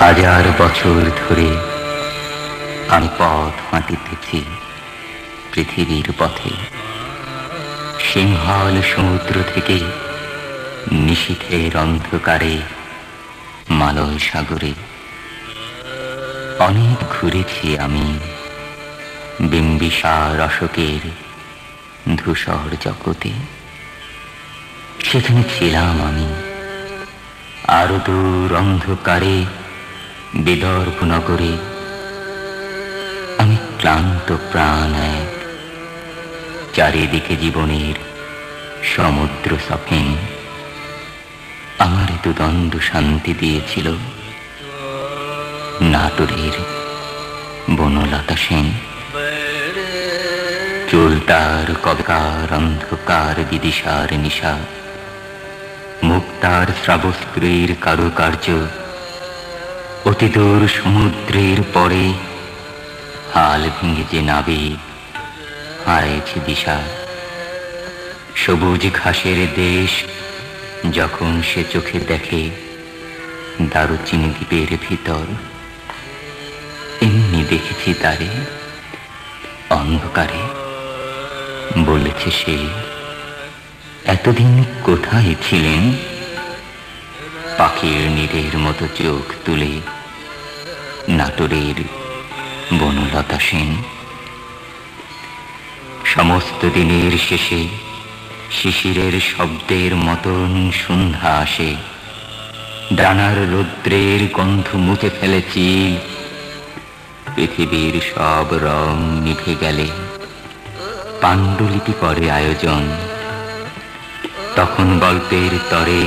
হাজার বছর ধরে আমি পথ হাঁটিতেছি পৃথিবীর পথে, সিংহল সমুদ্র থেকে নিশীথের অন্ধকারে মালয় সাগরে। অনেক ঘুরেছি আমি বিম্বিসার অশোকের ধূসর জগতে। সেখানে ছিলাম আমি আরো দূর অন্ধকারে বিদর্ভ নগরে। আমি ক্লান্ত প্রাণ এক, চারিদিকে জীবনের সমুদ্র সফেন। আমার দুদণ্ড শান্তি দিয়েছিল নাটোরের বনলতা সেন। চুলতার কবেকার অন্ধকার বিদিশার নিশা, মুক্তার শ্রাবস্ত্রীর কারুকার্য, অতিদূর সমুদ্রের পরে হাল ভেঙে যে নাবিক হারিয়েছে দিশা। সবুজ ঘাসের দেশ যখন সে চোখে দেখে দারুচিনি দ্বীপের ভিতর, এমনি দেখেছি তারে অন্ধকারে। বলেছে সে, এতদিন কোথায় ছিলেন? পাখির নীড়ের মতো চোখ তুলে নাটোরের বনলতা সেন। সমস্ত দিনের শেষে শিশিরের শব্দের মতন সন্ধ্যা আসে। ডানার রৌদ্রের গন্ধ মুছে ফেলেছি, পৃথিবীর সব রং নিভে গেলে পাণ্ডুলিপি করে আয়োজন। তখন গল্পের তরে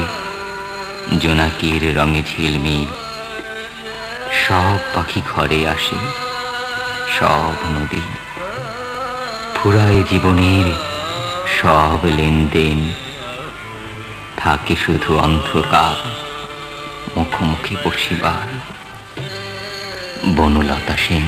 জোনাকির রঙে ঝিলমিল, সব পাখি ঘরে আসে, সব নদী ফুরায় জীবনের সব লেনদেন। থাকে শুধু অন্ধকার মুখোমুখি বসিবার। বনলতা সেন।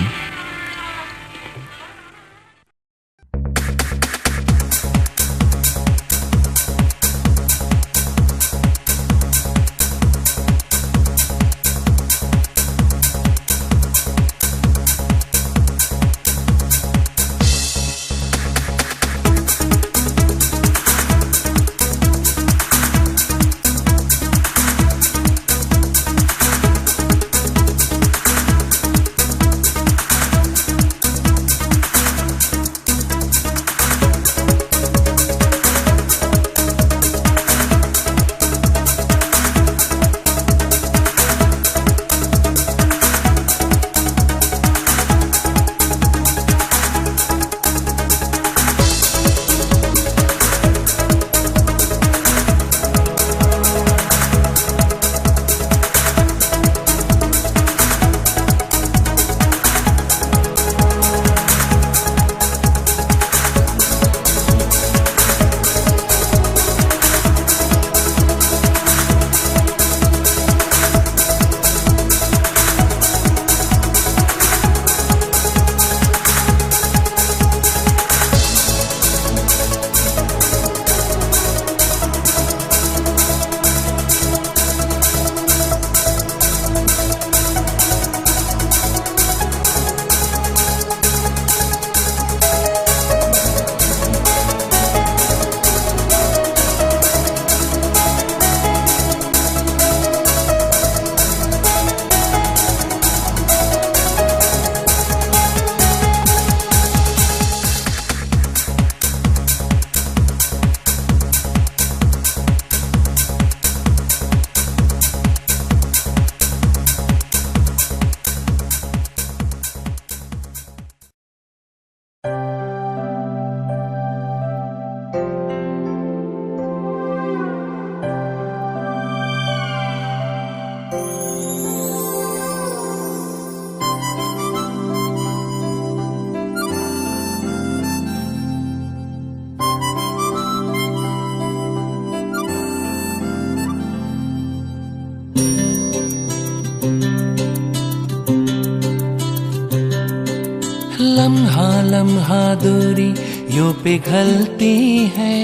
लम्हा लम्हा दूरी यूं पिघलती है,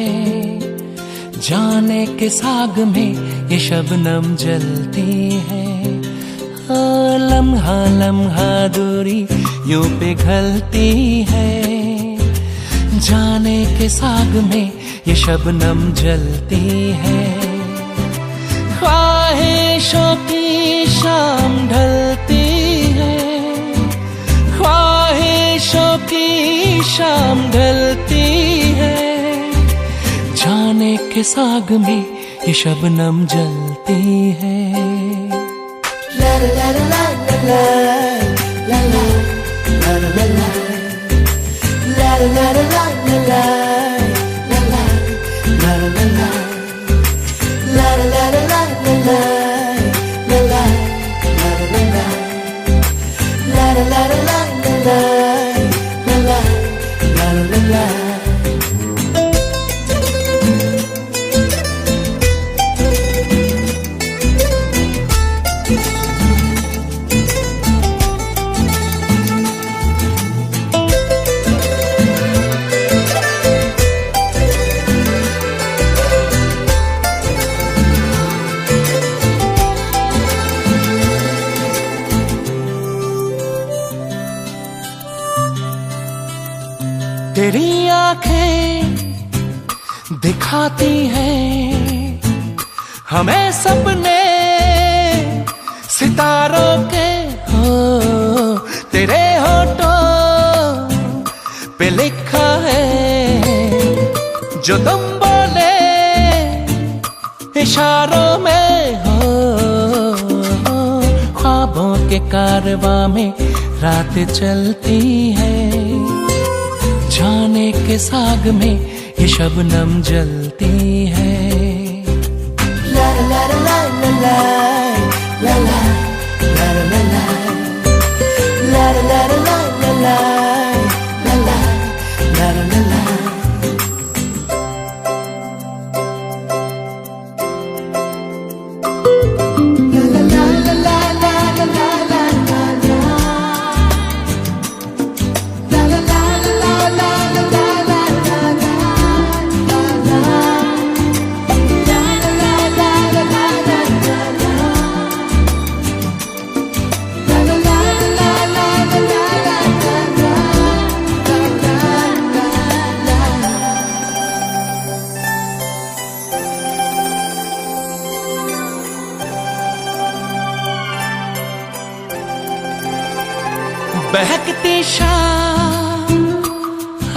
जाने के साग में ये शबनम जलती है। लम्हा लम्हा दूरी यूं पिघलती है, जाने के साग में ये शबनम जलती है। ख्वाहिशों की शाम ढलती है, ख्वाहिशों की शाम ढलती है, जाने के साग में ये शबनम जलती है। ला ला ला ला ला ला ला ला ला ला ला ला ला ला ला ला तेरी आंखें दिखाती हैं हमें सपने सितारों के, हो तेरे होठों पे लिखा है जो तुम बोले इशारों में, हो ख्वाबों के कारवां में रात चलती है, जाने के साग में ये शबनम जलती है। ला ला ला ला ला ला ला ला ला ला ला ला ला ला ला बहकती शाम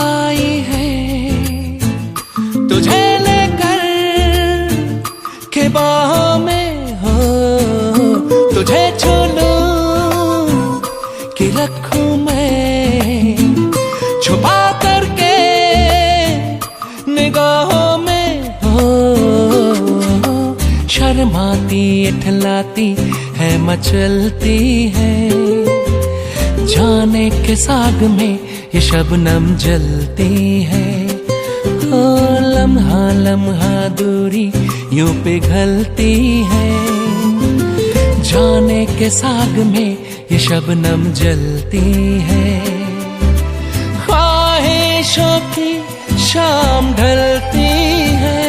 आई है तुझे लेकर के बाहों में, हो तुझे छू लूं कि रखूं मैं छुपा करके निगाहों में, हो शर्माती इठलाती है मचलती है, जाने के साग में ये शबनम जलती है। ओ लम्हा लम्हा दूरी यूं पिघलती है, जाने के साग में ये शबनम जलती है। ख्वाहिशों की शाम ढलती है,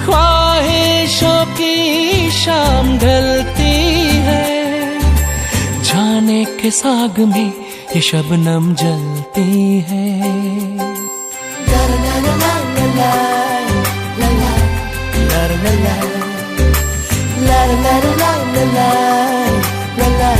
ख्वाहिशों की शाम ढलती है, जाने के साग में ये शबनम जलती है। ला ला ला ला ला ला ला ला ला ला ला ला ला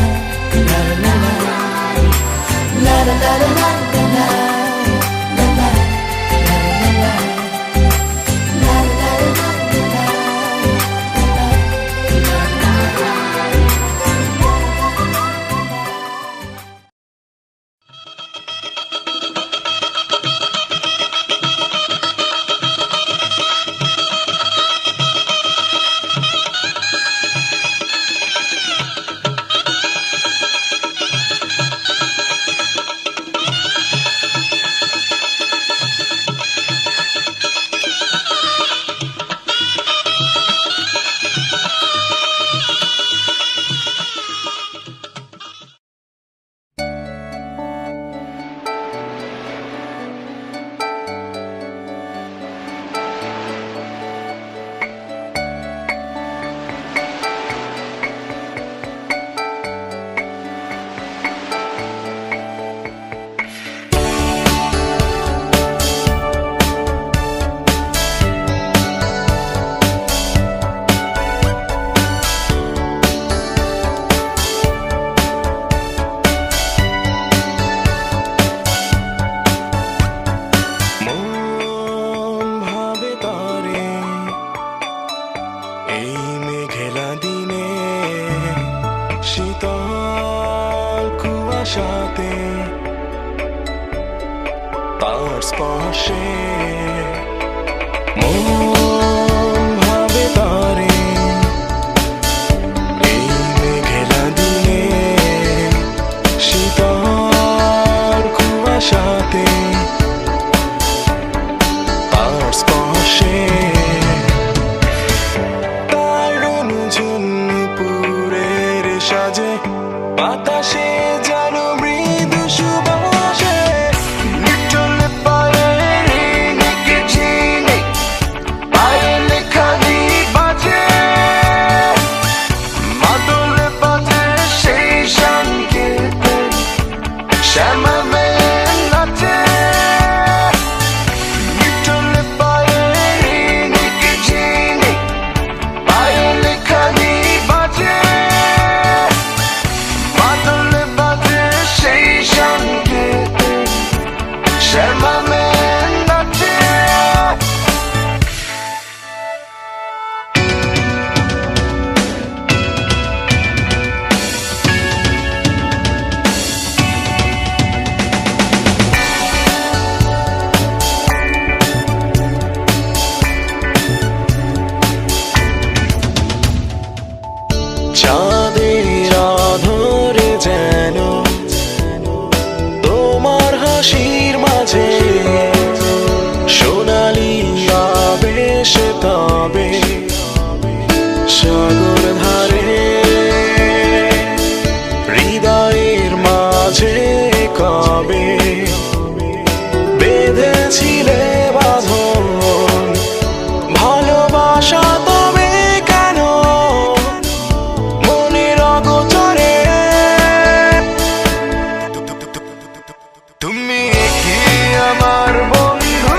মেঘলা দিনে শীতল কুয়াশাতে তার স্পর্শে মন ভাবে তারে। এই মেঘলা দিনে শীতল কুয়াশাতে তার স্পর্শে সাজে বাতাসে যেন মৃদু সুবাসে নিটল পায়ের নিকে চিনে পায়ে লেখা বাজে মাদল বাজে সেই সংকেতে শ্যামা মেয়ে নাচে। নিটল পায়ের নিকে চিনে পায়ে লেখা বাজে শ্যামা মেয়ে নাচে। চাঁদের আধারে যেন তোমার হাসির মাঝে সোনালি আবেশে তবে সাগর ধারে হৃদয়ের মাঝে কবে বেঁধেছিলে বাঁধন ভালোবাসা তবে কেন মনের অগোচরে। তুমি কি আমার বন্ধু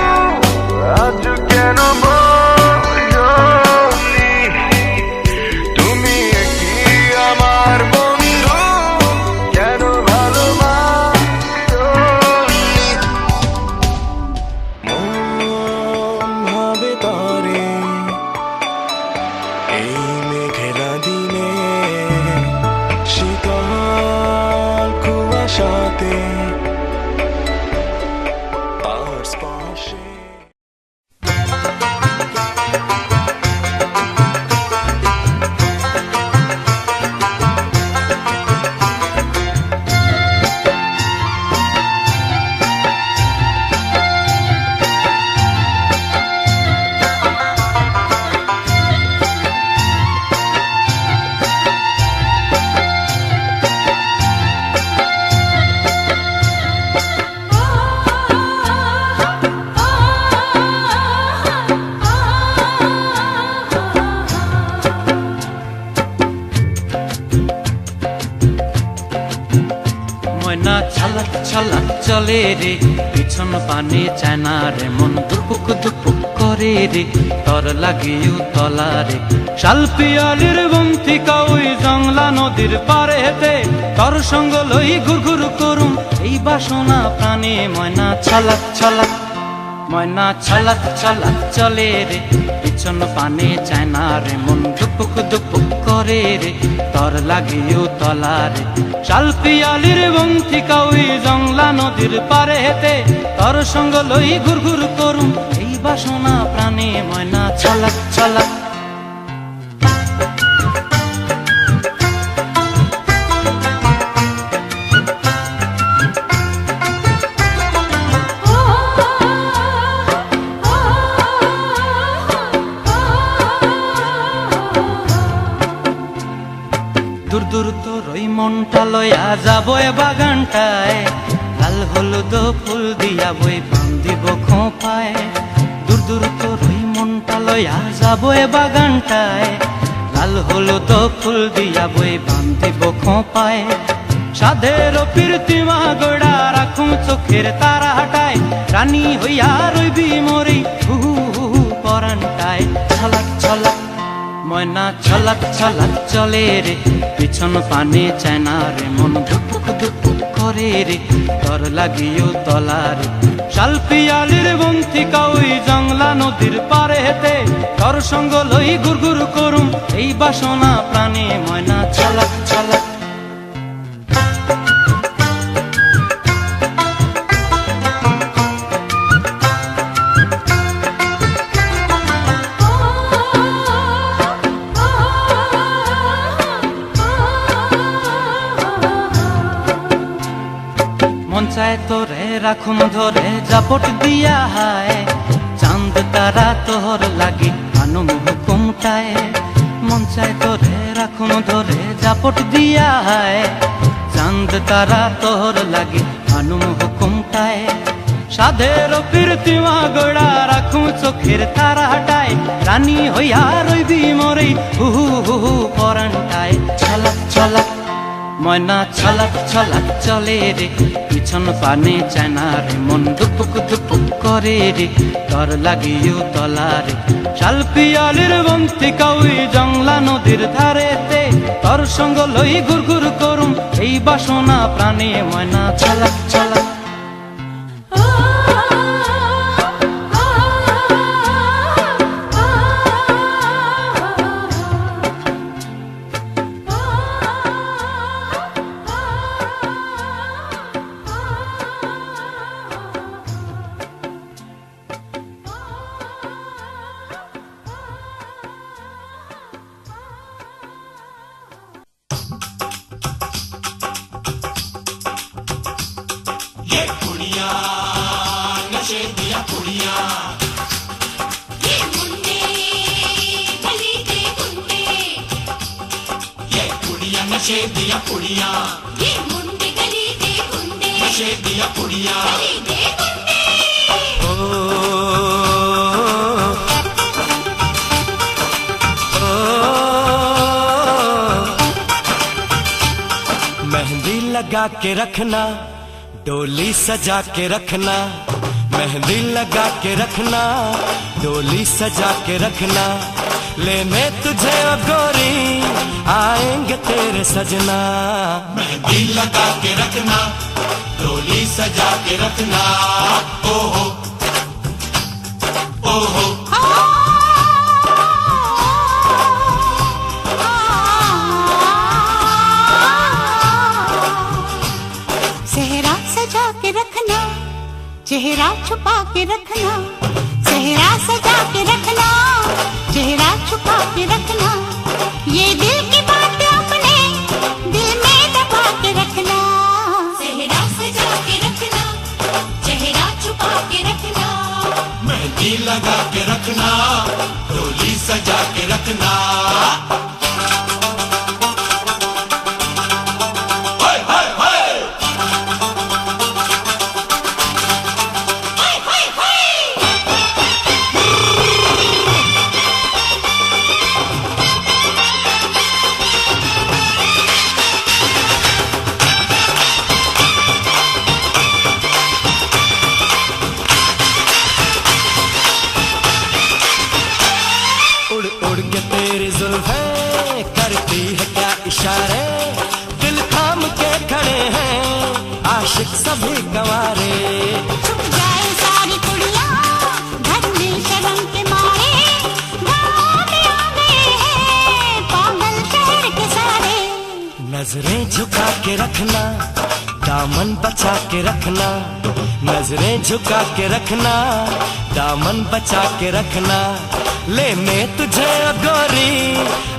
আজ কেন বলনি? তুমি কি আমার বন্ধু কেন ভালোবাসনি? মন ভাবে তারে এই মেঘলা দিনে শীতল কুয়াশাতে তার স্পর্শে। ময়না ছলক ছলক চলে রে পিছন পানে চায় না রে মন দুপুক দুপুক করে রে তর লাগিও তলা রে শাল পিয়ালির বন্তিকা ওই জংলা নদীর পারে হেতে তর সঙ্গ লই ঘুর ঘুর করুম এই বাসনা প্রাণে। ময়না ছলক ছলক ময়না ছলক ছলক চলে রে পিছন পানে চায় না রে মন দুপুক দুপুক করে রে তর লাগিও তলা রে শাল পিয়ালির বন্তিকা ওই জংলা নদীর পারে হেতে তর সঙ্গ লই ঘুর ঘুর করুম এই বাসনা প্রাণে। ময়না ছলক ছলক দূর দূর তোর ওই মনটা লয়া যাবো এ বাগানটায় লাল হলুদ ফুল দিয়া বই বান্ধিব খোঁপায়। দূর দূর তোর ওই মনটা লয়া যাবো এ বাগানটায় লাল হলুদ ফুল দিয়া বই বান্ধিব খোঁপায়। সাধের প্রীতিমা গোড়া রাখুম চোখের তারা হাটায় রানী হইয়া রইবি মরি হু হু পরানটায়। ছলক ছলক ময়না ছলক ছলক চলে রে পিছন পানে চায় না রে মন ধুপুক ধুপুক করে করে রে তর লাগিও তলারে শালপিয়ালির বন্তিকা ওই জংলা নদীর পারে হেতে তর সঙ্গ লই গুরগুর করুম এই বাসনা প্রাণে ময়না ছলাক ছলাক মন চায় তোরে রাখুন ধরে জাপট দিয়া হায় চাঁদ তারা তোর লাগি আনুম হুকুমটায় মন চায় তোরে রাখুন ধরে জাপট দিয়া হায় চাঁদ তারা তোর লাগি আনুম হুকুমটায় সাধের কীর্তিমা গোড়া রাখুন চোখের তারা হাটায় রানী হইয়া রইবি মরে হুহু হুহু পরানটায় ছলাক ছলাক ময়না ছলাক ছলাক চলে রে পিছন পানে চায় না রে মন দুপুক দুপুক করে রে তর লাগিও তলারে শালপিয়ালির বন্তিকা ওই জংলা নদীর ধারেতে তর সঙ্গ লই গুরগুর করুম এই বাসনা প্রাণে ময়না ছলাক ছলাক नशे दिया पुड़िया ये मुंडे गली दे गुंडे नशे दिया पुड़िया गली दे गुंडे मेहंदी लगा के रखना डोली सजा के रखना मेहंदी लगा के रखना डोली सजा के रखना लेने तुझे ओ गोरी आएंगे तेरे सजना मेहंदी लगा के रखना डोली सजा के रखना ओहो ओहो सेहरा सजा के रखना चेहरा छुपा के रखना सेहरा सजा के रखना चेहरा छुपा के रखना ये दिल की बात अपने दिल में दबा के रखना सेहरा सजा के रखना चेहरा छुपा के रखना मेहंदी लगा के रखना डोली सजा के रखना करती है क्या इशारे दिल थाम के खड़े हैं आशिक सभी गंवारे छुप जाए सारी कुड़ियां घर में शर्म के मारे गाँव में आ गए हैं पागल शहर के सारे नजरें झुका के रखना दामन बचा के रखना नजरें झुका के रखना दामन बचा के रखना लेने तुझे गोरी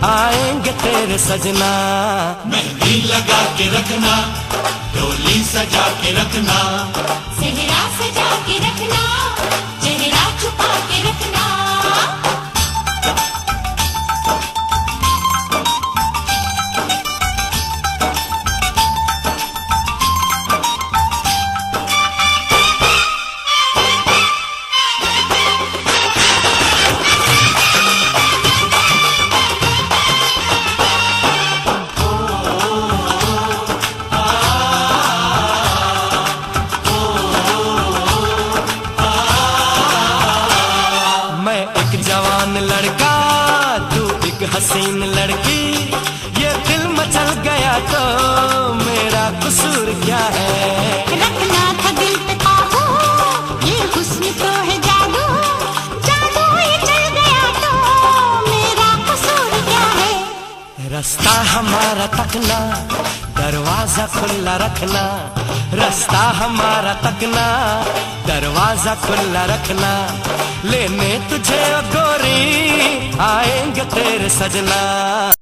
आएंगे तेरे सजना मेहंदी लगा के रखना डोली सजा के रखना सेहरा सजा के रखना चेहरा छुपा के रखना लड़का तू एक हसीन लड़की ये दिल मचल गया तो मेरा कसूर क्या है रास्ता हमारा तकना, दरवाजा खुला रखना। रास्ता हमारा तकना, दरवाजा खुला रखना। लेने तुझे ओ गोरी आएंगे तेरे सजना।